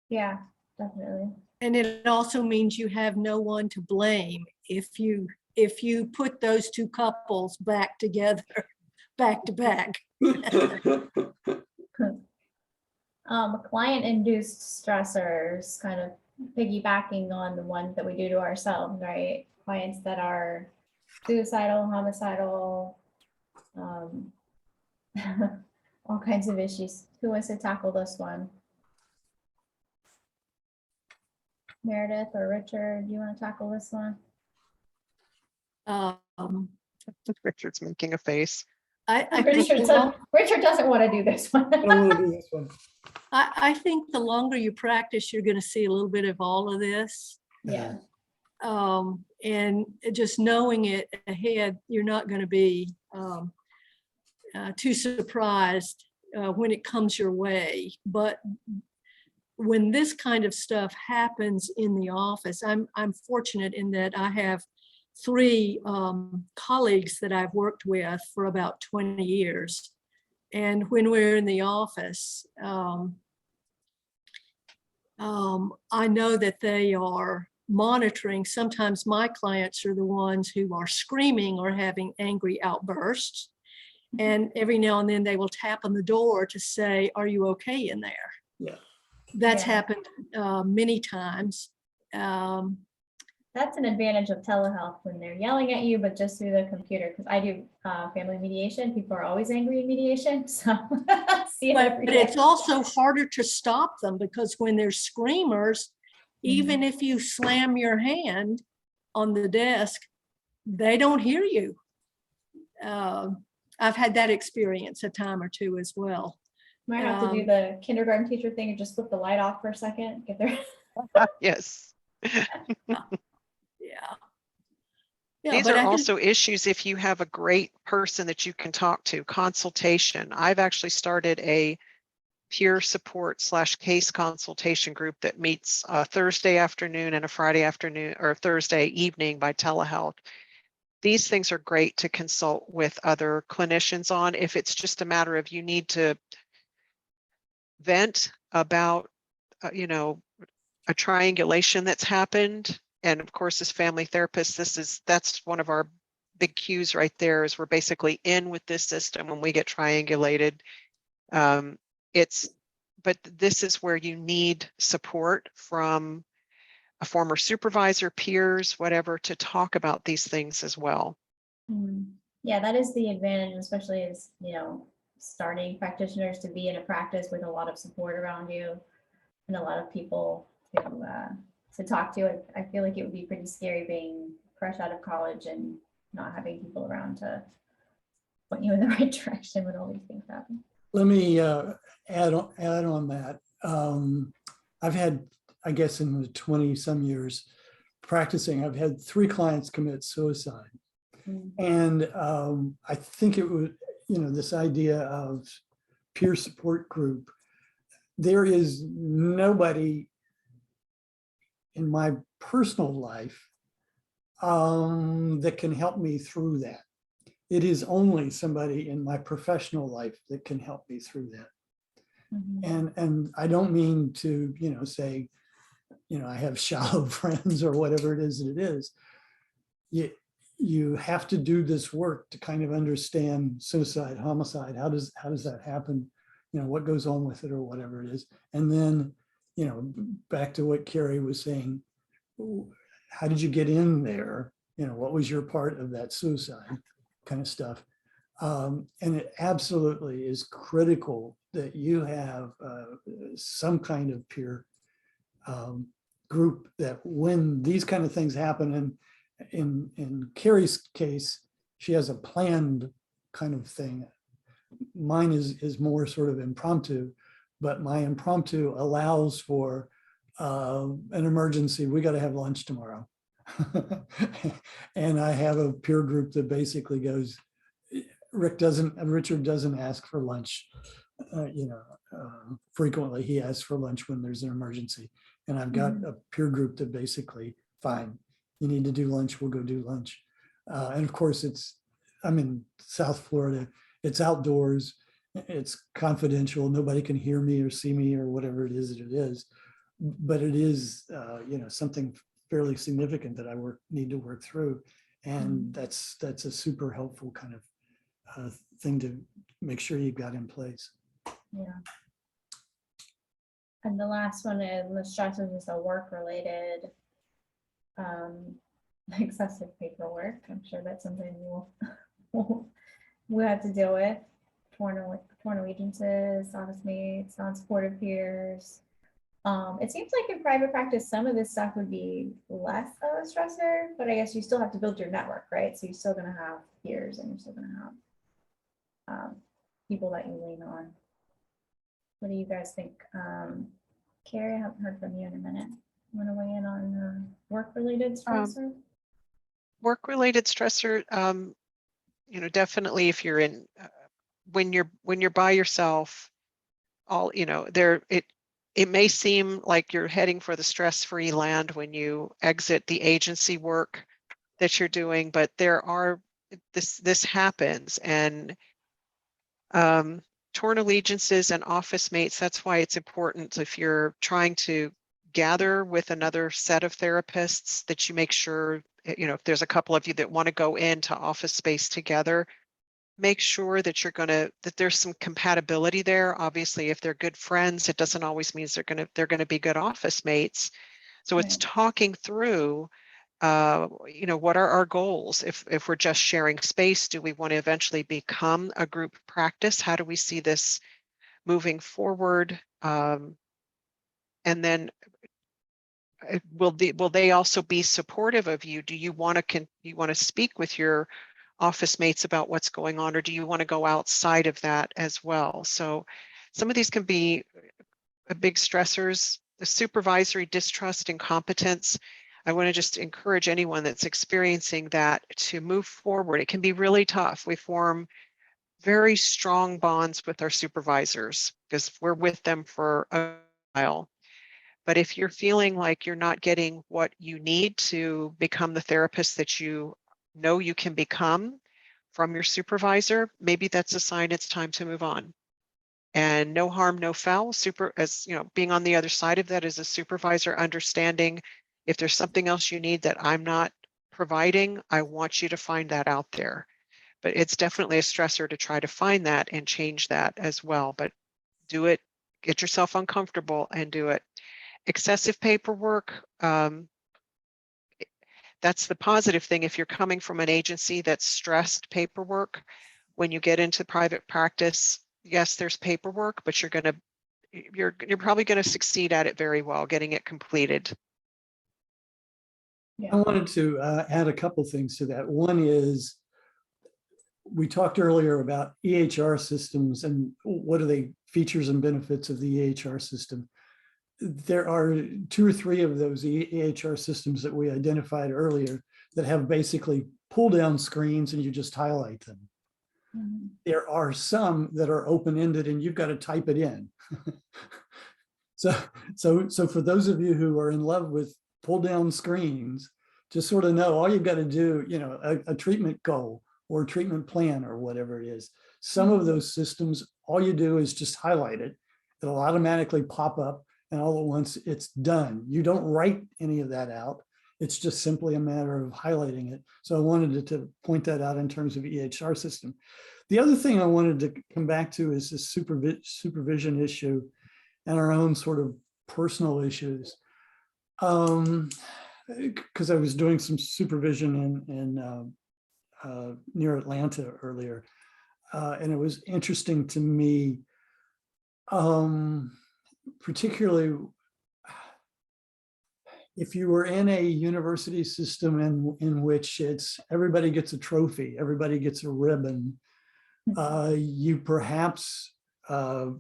Yeah, definitely. And it also means you have no one to blame if you put those two couples back together, back to back. Client-induced stressors, kind of piggybacking on the ones that we do to ourselves, right? Clients that are suicidal, homicidal, all kinds of issues. Who wants to tackle this one? Meredith or Richard, do you want to tackle this one? Richard's making a face. I think Richard doesn't want to do this one. I don't want to do this one. I think the longer you practice, you're going to see a little bit of all of this. Yeah. And just knowing it ahead, you're not going to be too surprised when it comes your way. But when this kind of stuff happens in the office, I'm fortunate in that I have 3 colleagues that I've worked with for about 20 years. And when we're in the office, I know that they are monitoring. Sometimes my clients are the ones who are screaming or having angry outbursts. And every now and then they will tap on the door to say, "Are you okay in there?" Yeah. That's Yeah. happened many times. That's an advantage of telehealth when they're yelling at you, but just through the computer. Because I do family mediation. People are always angry in mediation. So see it every But day. it's also harder to stop them because when they're screamers, even if you slam your hand on the desk, they don't hear you. I've had that experience a time or two as well. Might have to do the kindergarten teacher thing and just flip the light off for a second. Get there. Yes. Yeah. These but are I think- also issues if you have a great person that you can talk to. Consultation. I've actually started a peer support / case consultation group that meets Thursday afternoon and a Friday afternoon or Thursday evening by telehealth. These things are great to consult with other clinicians on if it's just a matter of you need to vent about, a triangulation that's happened. And of course, as family therapists, that's one of our big cues right there, is we're basically in with this system when we get triangulated. But this is where you need support from a former supervisor, peers, whatever, to talk about these things as well. Yeah, that is the advantage, especially as, starting practitioners, to be in a practice with a lot of support around you and a lot of people to talk to. I feel like it would be pretty scary being fresh out of college and not having people around to point you in the right direction when all these things happen. Let me add on that. I've had, I guess in the 20 some years practicing, I've had 3 clients commit suicide. Mm. And I think it was, this idea of peer support group. There is nobody in my personal life that can help me through that. It is only somebody in my professional life that can help me through that. Mhm. And I don't mean to, say, I have shallow friends or whatever it is that it is. You have to do this work to kind of understand suicide, homicide. How does that happen? What goes on with it or whatever it is. And then, back to what Carrie was saying, how did you get in there? What was your part of that suicide kind of stuff? And it absolutely is critical that you have some kind of peer group that when these kind of things happen, and in Carrie's case, she has a planned kind of thing. Mine is more sort of impromptu, but my impromptu allows for an emergency. We got to have lunch tomorrow. And I have a peer group that basically goes, Richard doesn't ask for lunch, frequently. He asks for lunch when there's an emergency. And I've got a peer group that basically, fine, you need to do lunch, we'll go do lunch. And of course I'm in South Florida, it's outdoors, it's confidential, nobody can hear me or see me or whatever it is that it is. But it is, something fairly significant that I need to work through. And that's a super helpful kind of thing to make sure you've got in place. Yeah. And the last one is the stressors is a work-related excessive paperwork. I'm sure that's something we'll have to deal with. Torn allegiances, office mates, non-supportive peers. It seems like in private practice, some of this stuff would be less of a stressor, but I guess you still have to build your network, right? So you're still going to have peers and you're still going to have people that you lean on. What do you guys think? Carrie, I haven't heard from you in a minute. You want to weigh in on work-related stressor? Work-related stressor, definitely if you're in, when you're by yourself, it may seem like you're heading for the stress-free land when you exit the agency work that you're doing, but this happens, and torn allegiances and office mates, that's why it's important if you're trying to gather with another set of therapists that you make sure, if there's a couple of you that want to go into office space together, make sure that that there's some compatibility there. Obviously, if they're good friends, it doesn't always mean they're gonna be good office mates. So it's talking through, what are our goals? If we're just sharing space, do we want to eventually become a group practice? How do we see this moving forward? And then will they also be supportive of you? Do you want to speak with your office mates about what's going on, or do you want to go outside of that as well? So some of these can be big stressors. The supervisory distrust and competence. I want to just encourage anyone that's experiencing that to move forward. It can be really tough. We form very strong bonds with our supervisors because we're with them for a while. But if you're feeling like you're not getting what you need to become the therapist that you know you can become from your supervisor, maybe that's a sign it's time to move on. And no harm, no foul. Being on the other side of that as a supervisor, understanding if there's something else you need that I'm not providing, I want you to find that out there. But it's definitely a stressor to try to find that and change that as well. But do it, get yourself uncomfortable and do it. Excessive paperwork, that's the positive thing. If you're coming from an agency that's stressed paperwork, when you get into private practice, yes, there's paperwork, but you're probably going to succeed at it very well, getting it completed. I wanted to add a couple things to that. One is, we talked earlier about EHR systems and what are the features and benefits of the EHR system. there are 2 or 3 of those EHR systems that we identified earlier that have basically pull down screens and you just highlight them. Mhm. There are some that are open-ended and you've got to type it in. So for those of you who are in love with pull down screens, just sort of know all you've got to do, you know, a treatment goal or treatment plan or whatever it is. Some of those systems, all you do is just highlight it. It'll automatically pop up and all at once it's done. You don't write any of that out. It's just simply a matter of highlighting it. So I wanted to point that out in terms of EHR system. The other thing I wanted to come back to is this supervision issue and our own sort of personal issues. Because I was doing some supervision in near Atlanta earlier. And it was interesting to me, particularly if you were in a university system in which it's everybody gets a trophy, everybody gets a ribbon, you perhaps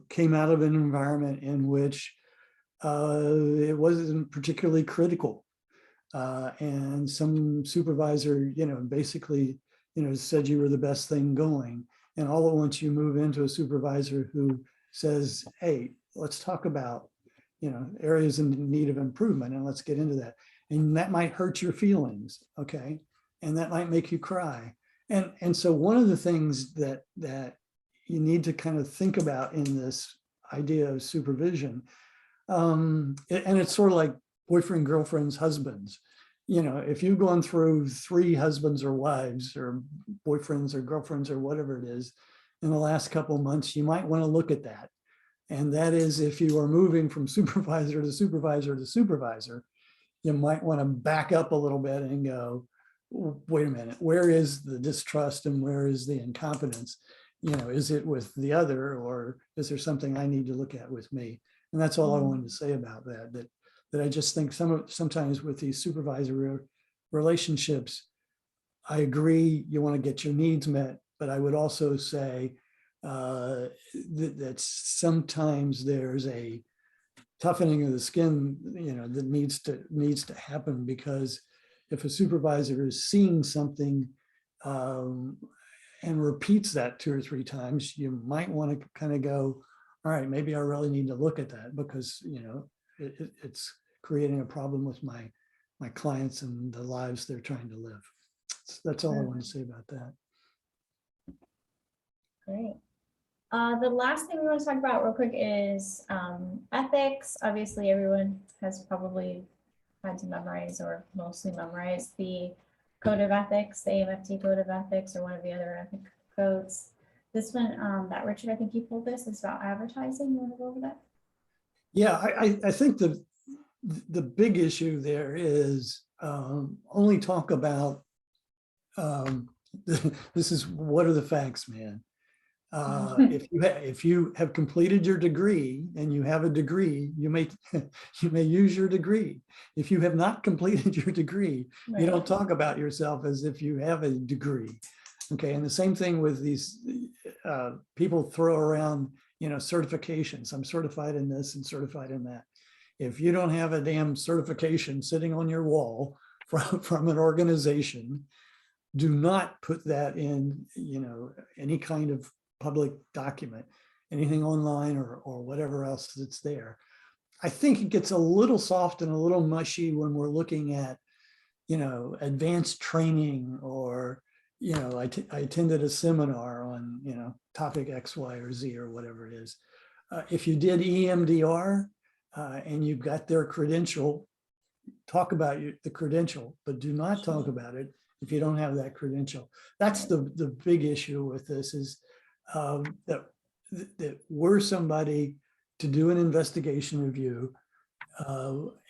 came out of an environment in which it wasn't particularly critical. And some supervisor, you know, basically, you know, said you were the best thing going. And all at once you move into a supervisor who says, hey, let's talk about, you know, areas in need of improvement and let's get into that. And that might hurt your feelings, okay? And that might make you cry. And so one of the things that you need to kind of think about in this idea of supervision, and it's sort of like boyfriend, girlfriends, husbands. You know, if you've gone through 3 husbands or wives or boyfriends or girlfriends or whatever it is in the last couple of months, you might want to look at that. And that is if you are moving from supervisor to supervisor to supervisor, you might want to back up a little bit and go, wait a minute, where is the distrust and where is the incompetence? You know, is it with the other or is there something I need to look at with me? And that's all I wanted to say about that I just think sometimes with these supervisory relationships, I agree you want to get your needs met, but I would also say that sometimes there's a toughening of the skin, you know, that needs to happen, because if a supervisor is seeing something and repeats that 2 or 3 times, you might want to kind of go, all right, maybe I really need to look at that, because, you know, it's creating a problem with my clients and the lives they're trying to live. That's all I want to say about that. Great. The last thing we want to talk about real quick is ethics. Obviously, everyone has probably had to memorize or mostly memorize the code of ethics, the AMFT code of ethics, or one of the other ethic codes. This one that Richard, I think you pulled this, is about advertising. You want to go over that? Yeah, I think the big issue there is only talk about this is what are the facts, man. If you have completed your degree and you have a degree, you may use your degree. If you have not completed your degree, you don't talk about yourself as if you have a degree. Okay, and the same thing with these people throw around, you know, certifications. I'm certified in this and certified in that. If you don't have a damn certification sitting on your wall from an organization, do not put that in, you know, any kind of public document, anything online or whatever else that's there. I think it gets a little soft and a little mushy when we're looking at, you know, advanced training, or, you know, I attended a seminar on, you know, topic X, Y, or Z, or whatever it is. If you did EMDR and you've got their credential, talk about the credential, but do not talk about it if you don't have that credential. That's the big issue with this, is that we're somebody to do an investigation review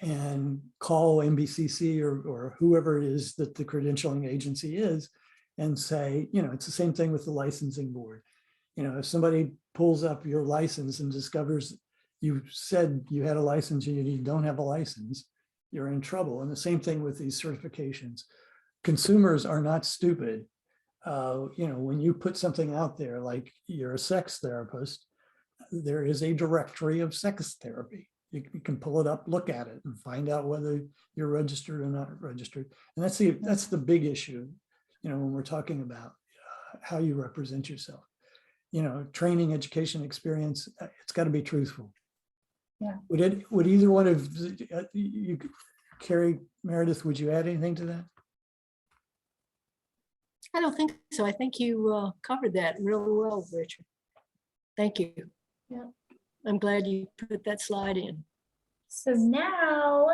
and call NBCC or whoever it is that the credentialing agency is and say, you know, it's the same thing with the licensing board. You know, if somebody pulls up your license and discovers you said you had a license and you don't have a license, you're in trouble. And the same thing with these certifications. Consumers are not stupid. You know, when you put something out there like you're a sex therapist, there is a directory of sex therapy. You can pull it up, look at it, and find out whether you're registered or not registered. And that's the big issue, when we're talking about how you represent yourself. Training, education, experience, it's got to be truthful. Yeah. Would either one of you, Carrie, Meredith, would you add anything to that? I don't think so. I think you covered that really well, Richard. Thank you. Yeah. I'm glad you put that slide in. So now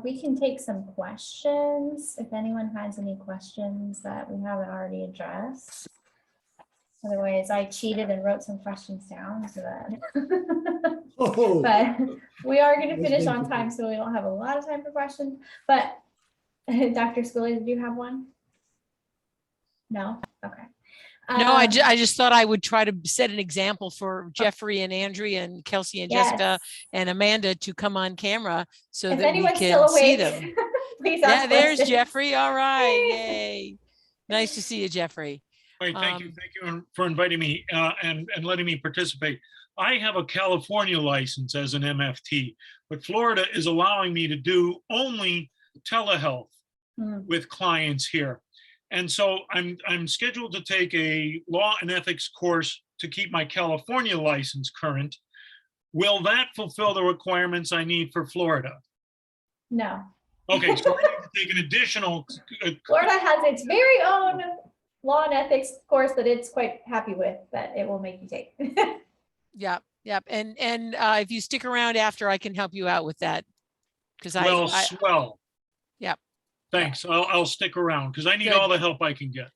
we can take some questions. If anyone has any questions that we haven't already addressed. Otherwise, I cheated and wrote some questions down so that. Oh, But we are going to That's finish big on for time, me. so we don't have a lot of time for questions. But Dr. Schooley, did you have one? No? Okay. No, I just thought I would try to set an example for Jeffrey and Andrea and Kelsey and Jessica yes. and Amanda to come on camera so If that we anyone's still can see awake, them. please Yeah, ask there's questions. Jeffrey. All right. Yay. Nice to see you, Jeffrey. Right, thank you for inviting me and letting me participate. I have a California license as an MFT, but Florida is allowing me to do only telehealth with clients here. And so I'm scheduled to take a law and ethics course to keep my California license current. Will that fulfill the requirements I need for Florida? No. Okay, so I need to take an additional. Florida has its very own law and ethics course that it's quite happy with, that it will make you take. Yep. Yep. And if you stick around after, I can help you out with that. Because Well, swell. Yep. Thanks. I'll stick around because I need Good. all the help I can get.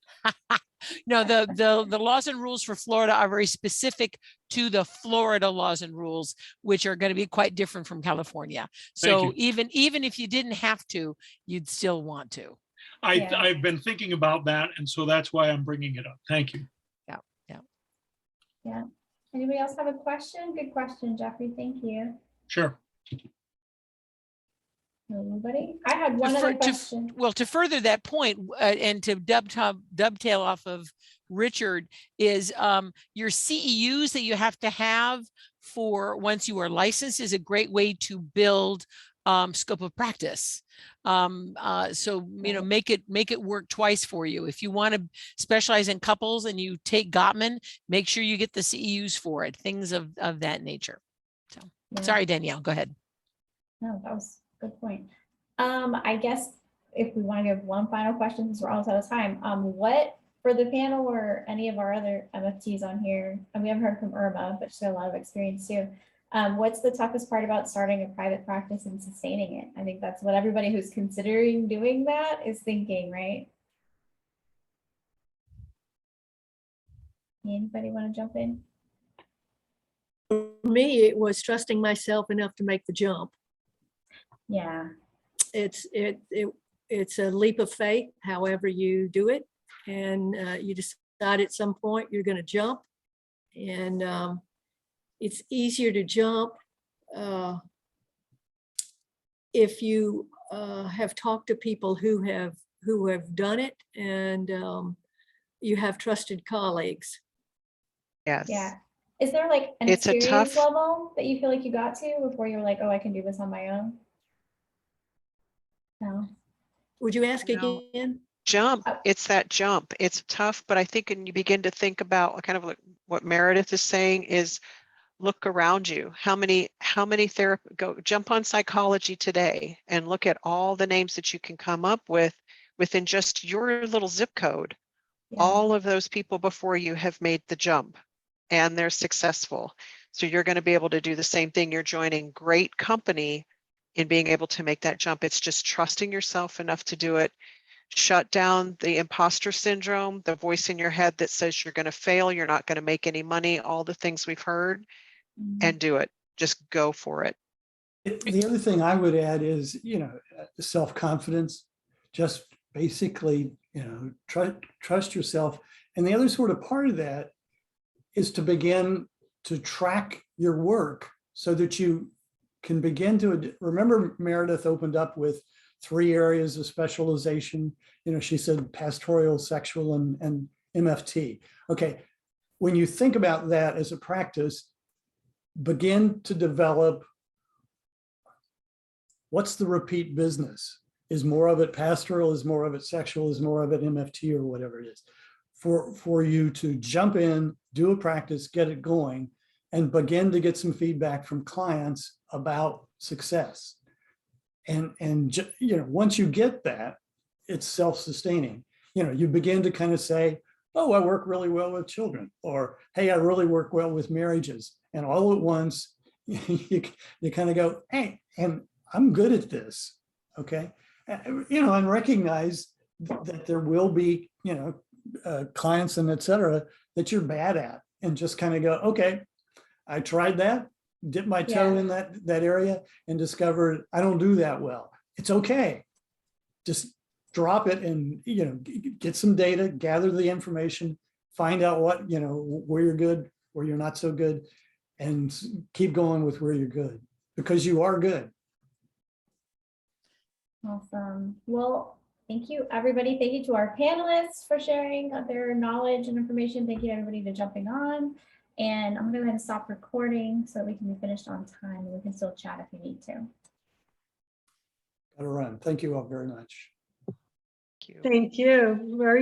No, the laws and rules for Florida are very specific to the Florida laws and rules, which are going to be quite different from California. So even if you didn't have to, you'd still want to. I've been thinking about that, and so that's why I'm bringing it up. Thank you. Yeah. Yeah. Yeah. Anybody else have a question? Good question, Jeffrey. Thank you. Sure. Anybody? I had one other question. Well, to further that point and to dovetail off of Richard is your CEUs that you have to have for once you are licensed is a great way to build scope of practice. So, make it work twice for you. If you want to specialize in couples and you take Gottman, make sure you get the CEUs for it, things of that nature. So, sorry, Danielle, go ahead. No, that was a good point. I guess if we want to give one final question, since we're almost out of time, what for the panel or any of our other MFTs on here, and we haven't heard from Irma, but she's got a lot of experience too. What's the toughest part about starting a private practice and sustaining it? I think that's what everybody who's considering doing that is thinking, right? Anybody want to jump in? For me, it was trusting myself enough to make the jump. Yeah. It's a leap of faith, however you do it. And you decide at some point you're going to jump. And it's easier to jump if you have talked to people who have done it and you have trusted colleagues. Yes. Yeah. Is there like an It's a experience tough- level that you feel like you got to before you were like, oh, I can do this on my own? No. Would you ask No. again? Jump. It's that jump. It's tough, but I think when you begin to think about kind of like what Meredith is saying is look around you. How many go jump on Psychology Today and look at all the names that you can come up with within just your little zip code. Yeah. All of those people before you have made the jump and they're successful. So you're going to be able to do the same thing. You're joining great company in being able to make that jump. It's just trusting yourself enough to do it. Shut down the imposter syndrome, the voice in your head that says you're going to fail, you're not going to make any money, all the things we've heard, and do it. Just go for it. The other thing I would add is, self-confidence, just basically, trust yourself. And the other sort of part of that is to begin to track your work so that you can begin to remember Meredith opened up with 3 areas of specialization. She said pastoral, sexual, and MFT. Okay, when you think about that as a practice, begin to develop what's the repeat business? Is more of it pastoral? Is more of it sexual? Is more of it MFT or whatever it is? For you to jump in, do a practice, get it going, and begin to get some feedback from clients about success. And once you get that, it's self-sustaining. You begin to kind of say, oh, I work really well with children, or hey, I really work well with marriages. And all at once, you kind of go, hey, and I'm good at this. Okay. And recognize that there will be, clients and et cetera, that you're bad at, and just kind of go, okay, I tried that, dipped my toe in that area and discovered I don't do that well. It's okay. Just drop it and, get some data, gather the information, find out what, where you're good, where you're not so good, and keep going with where you're good, because you are good. Awesome. Well, thank you, everybody. Thank you to our panelists for sharing their knowledge and information. Thank you to everybody for jumping on. And I'm going to go ahead and stop recording so that we can be finished on time, and we can still chat if you need to. Gotta run. Thank you all very much. Thank you. Thank you. Very